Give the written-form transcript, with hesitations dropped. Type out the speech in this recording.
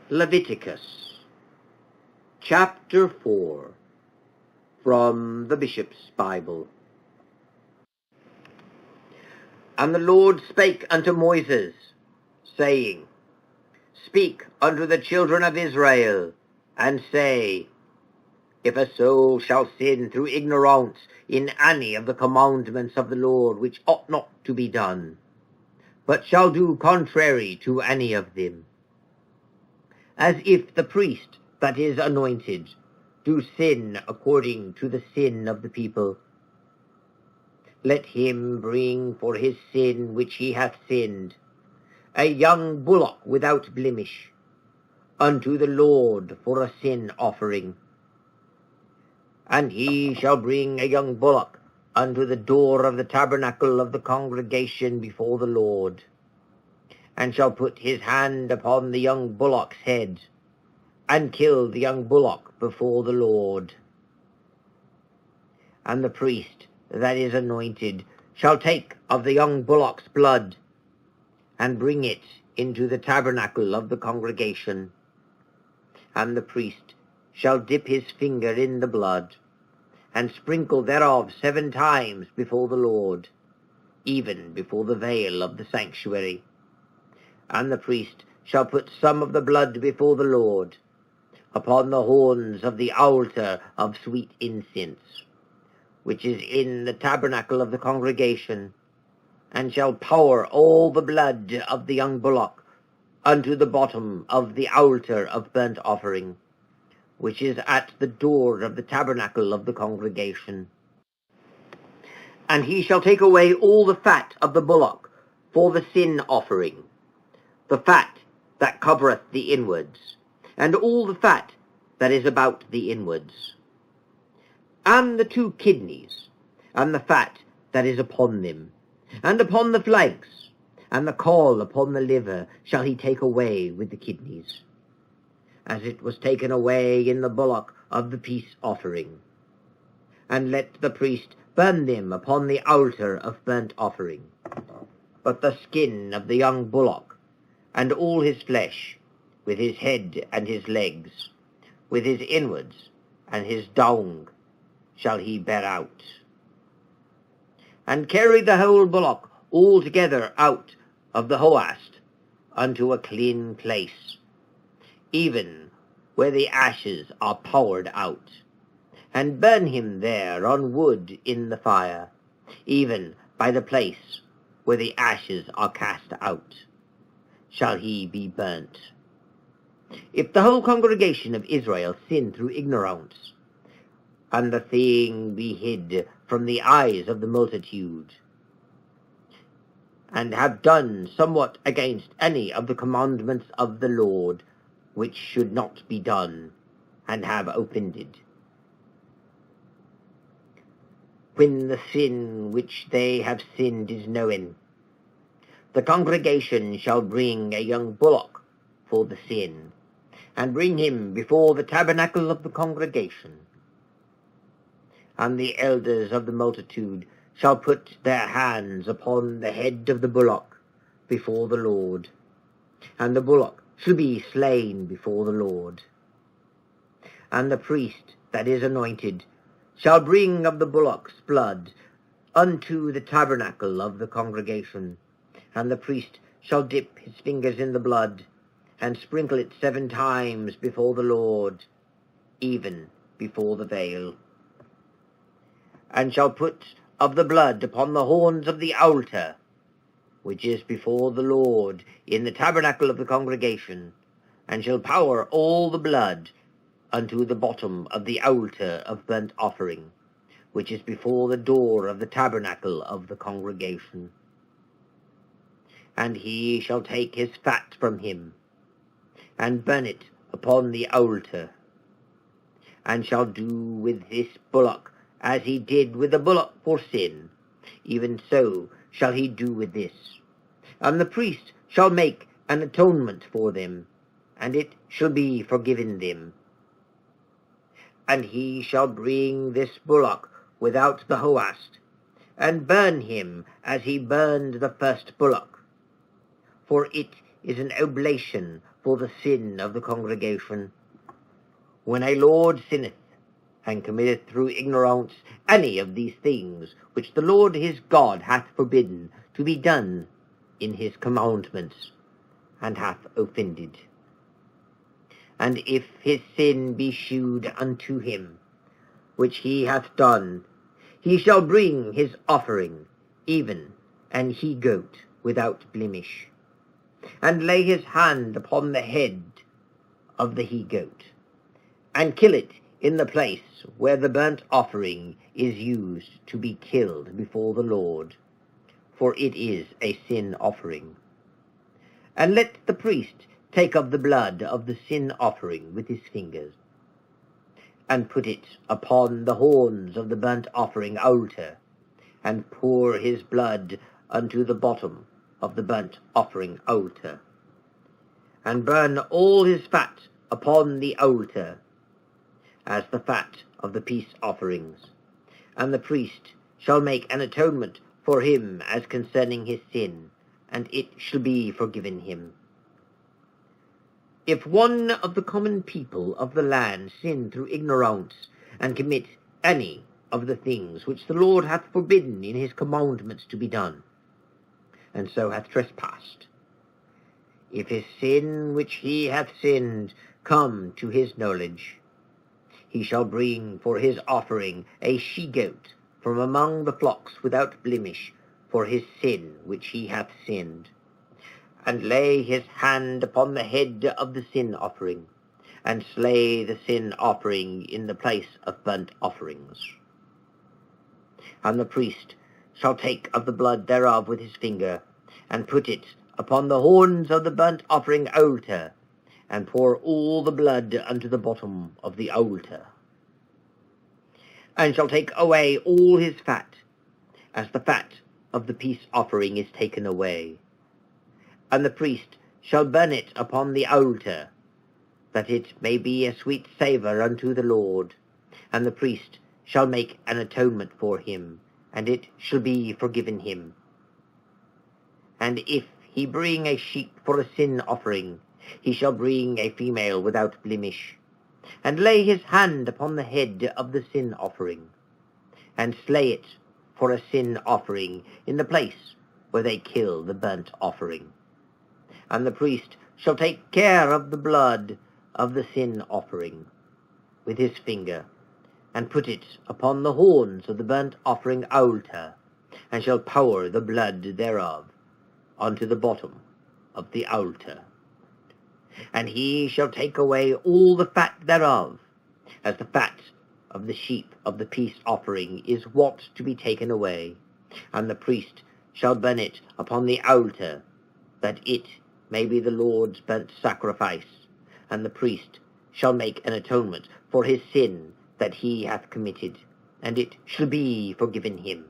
Leviticus, chapter 4, from the Bishop's Bible. And the Lord spake unto Moses, saying, Speak unto the children of Israel, and say, If a soul shall sin through ignorance in any of the commandments of the Lord, which ought not to be done, but shall do contrary to any of them, as if the priest that is anointed do sin according to the sin of the people, let him bring for his sin which he hath sinned a young bullock without blemish unto the Lord for a sin offering. And he shall bring a young bullock unto the door of the tabernacle of the congregation before the Lord, and shall put his hand upon the young bullock's head, and kill the young bullock before the Lord. And the priest that is anointed shall take of the young bullock's blood, and bring it into the tabernacle of the congregation. And the priest shall dip his finger in the blood, and sprinkle thereof 7 times before the Lord, even before the veil of the sanctuary. And the priest shall put some of the blood before the Lord upon the horns of the altar of sweet incense, which is in the tabernacle of the congregation, and shall pour all the blood of the young bullock unto the bottom of the altar of burnt offering, which is at the door of the tabernacle of the congregation. And he shall take away all the fat of the bullock for the sin offering, the fat that covereth the inwards, and all the fat that is about the inwards, and the 2 kidneys, and the fat that is upon them, and upon the flanks, and the caul upon the liver shall he take away with the kidneys, as it was taken away in the bullock of the peace offering. And let the priest burn them upon the altar of burnt offering. But the skin of the young bullock, and all his flesh, with his head and his legs, with his inwards and his dung, shall he bear out. And carry the whole bullock altogether out of the hoast unto a clean place, even where the ashes are poured out, and burn him there on wood in the fire, even by the place where the ashes are cast out, shall he be burnt. If the whole congregation of Israel sin through ignorance, and the thing be hid from the eyes of the multitude, and have done somewhat against any of the commandments of the Lord, which should not be done, and have offended, when the sin which they have sinned is known, the congregation shall bring a young bullock for the sin, and bring him before the tabernacle of the congregation. And the elders of the multitude shall put their hands upon the head of the bullock before the Lord, and the bullock shall be slain before the Lord. And the priest that is anointed shall bring of the bullock's blood unto the tabernacle of the congregation, and the priest shall dip his fingers in the blood, and sprinkle it 7 times before the Lord, even before the veil, and shall put of the blood upon the horns of the altar, which is before the Lord in the tabernacle of the congregation, and shall pour all the blood unto the bottom of the altar of burnt offering, which is before the door of the tabernacle of the congregation. And he shall take his fat from him, and burn it upon the altar, and shall do with this bullock as he did with the bullock for sin, even so shall he do with this. And the priest shall make an atonement for them, and it shall be forgiven them. And he shall bring this bullock without the hoast, and burn him as he burned the first bullock, for it is an oblation for the sin of the congregation. When a lord sinneth, and committeth through ignorance any of these things which the Lord his God hath forbidden to be done in his commandments, and hath offended. And if his sin be shewed unto him, which he hath done, he shall bring his offering, even an he-goat without blemish, and lay his hand upon the head of the he-goat, and kill it in the place where the burnt offering is used to be killed before the Lord, for it is a sin offering. And let the priest take of the blood of the sin offering with his fingers, and put it upon the horns of the burnt offering altar, and pour his blood unto the bottom of the burnt offering altar, and burn all his fat upon the altar, as the fat of the peace offerings. And the priest shall make an atonement for him as concerning his sin, and it shall be forgiven him. If one of the common people of the land sin through ignorance, and commit any of the things which the Lord hath forbidden in his commandments to be done, and so hath trespassed, if his sin which he hath sinned come to his knowledge, he shall bring for his offering a she-goat from among the flocks without blemish for his sin which he hath sinned, and lay his hand upon the head of the sin offering, and slay the sin offering in the place of burnt offerings. And the priest shall take of the blood thereof with his finger, and put it upon the horns of the burnt offering altar, and pour all the blood unto the bottom of the altar, and shall take away all his fat, as the fat of the peace offering is taken away. And the priest shall burn it upon the altar, that it may be a sweet savour unto the Lord. And the priest shall make an atonement for him, and it shall be forgiven him. And if he bring a sheep for a sin offering, he shall bring a female without blemish, and lay his hand upon the head of the sin offering, and slay it for a sin offering in the place where they kill the burnt offering. And the priest shall take care of the blood of the sin offering with his finger, and put it upon the horns of the burnt offering altar, and shall pour the blood thereof unto the bottom of the altar. And he shall take away all the fat thereof, as the fat of the sheep of the peace offering is wont to be taken away. And the priest shall burn it upon the altar, that it may be the Lord's burnt sacrifice. And the priest shall make an atonement for his sin that he hath committed, and it shall be forgiven him.